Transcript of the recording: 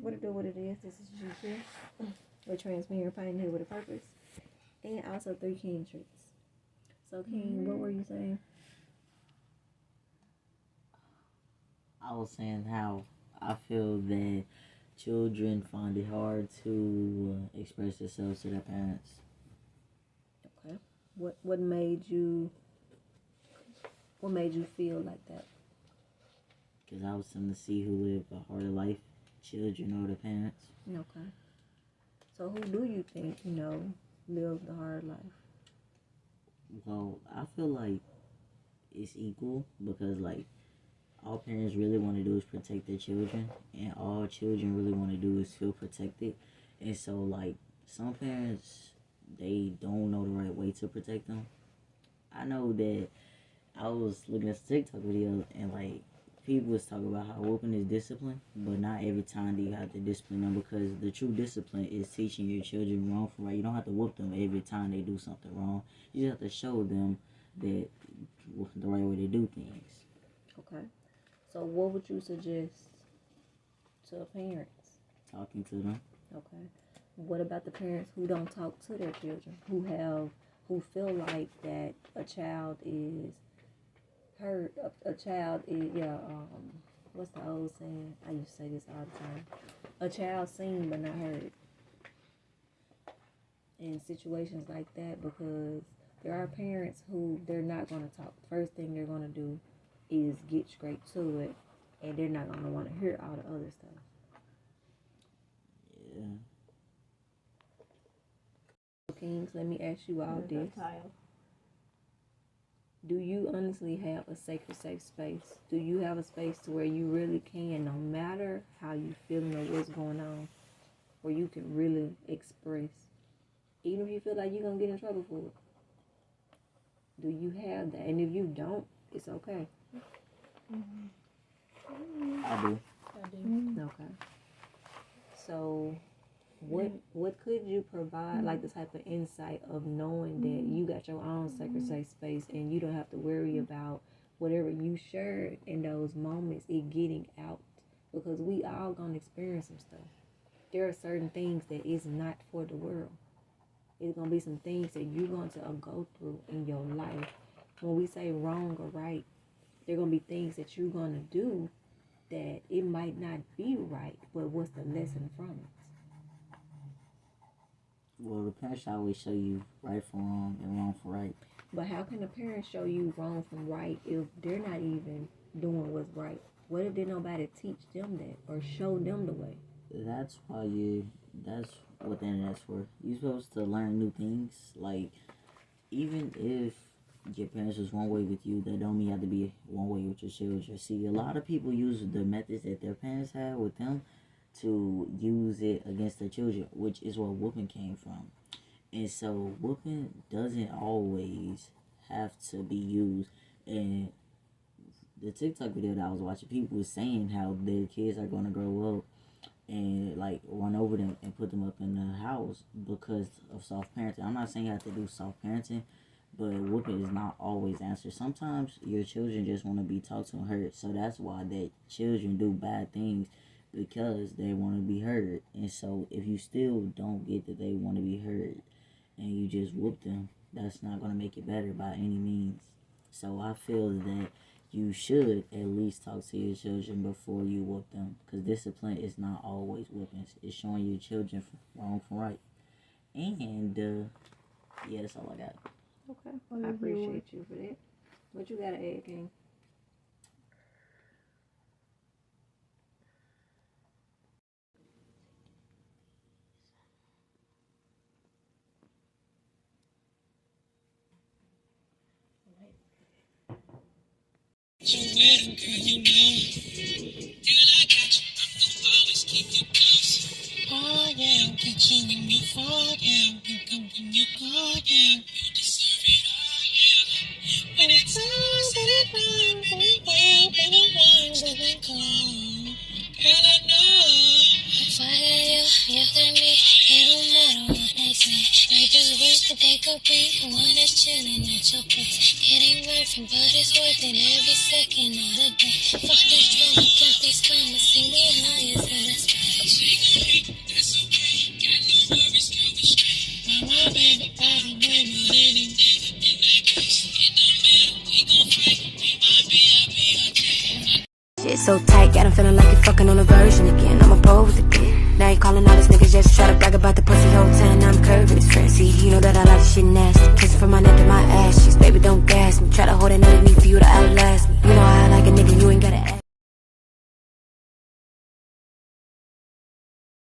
What it do, what it is, this is you here. We're transmitting pain here with a purpose. And also 3 king traits. So King, what were you saying? I was saying how I feel that children find it hard to express themselves to their parents. Okay. What made you feel like that? Because I was them to see who live a harder life, children or the parents. Okay. So who do you think, lived the hard life? Well, I feel like it's equal because, like, all parents really want to do is protect their children, and all children really want to do is feel protected. And so, like, some parents, they don't know the right way to protect them. I know that I was looking at a TikTok video, and, like, people was talking about how whooping is discipline, but not every time do you have to discipline them, because the true discipline is teaching your children wrong from right. You don't have to whoop them every time they do something wrong. You just have to show them that the right way to do things. Okay. So what would you suggest to parents? Talking to them. Okay. What about the parents who don't talk to their children, who feel like that a child is hurt, a child is, what's the old saying? I used to say this all the time. A child seen but not heard. In situations like that, because there are parents who they're not going to talk. First thing they're going to do is get straight to it, and they're not going to want to hear all the other stuff. Yeah. Kings, let me ask you all this. Do you honestly have a sacred safe space? Do you have a space to where you really can, no matter how you feeling or what's going on, where you can really express, even if you feel like you're going to get in trouble for it? Do you have that? And if you don't, it's okay. I do. Okay. So what could you provide, like the type of insight of knowing that you got your own sacred safe space and you don't have to worry about whatever you shared in those moments, it getting out? Because we all gonna experience some stuff. There are certain things that is not for the world. It's gonna be some things that you're going to go through in your life. When we say wrong or right, there are gonna be things that you're gonna do that it might not be right, but what's the lesson from it? Well, the parents always show you right from wrong and wrong from right. But how can the parents show you wrong from right if they're not even doing what's right? What if did nobody teach them that or show them the way? That's what the internet's for. You're supposed to learn new things. Like, even if your parents was one way with you, that don't mean you have to be one way with your children. See, a lot of people use the methods that their parents had with them to use it against their children, which is where whooping came from. And so whooping doesn't always have to be used. And the TikTok video that I was watching, people was saying how their kids are going to grow up and like run over them and put them up in the house because of soft parenting. I'm not saying you have to do soft parenting, but whooping is not always the answer. Sometimes your children just want to be talked to and heard. So that's why that children do bad things, because they want to be heard. And so if you still don't get that they want to be heard and you just whoop them, that's not going to make it better by any means. So I feel that you should at least talk to your children before you whoop them, because discipline is not always whoopings. It's showing your children wrong from right. And yeah, that's all I got. Okay, I appreciate you for that. What you got to add, King? So wet, girl, you know. Girl, I got you. I'm gonna always keep you close. Oh yeah, I'm catching you fall down. Think I'm when you call down. You deserve it all, yeah. When it's all said and done, when it went, when it won, when it gone. Girl, I know. If I had you than me, it don't matter what they say. They just wish that they could be the one that's chilling at your place. It ain't worth it, but it's worth it every second of the day. Fuck this drama, fuck these comments, see me higher so tight, got him feeling like you're fucking on a version again. I'm a pro with the dick. Now you calling all these niggas just to try to brag about the pussy whole time. I'm curving his friend. See, you know that I like this shit nasty. Kissing from my neck to my ass.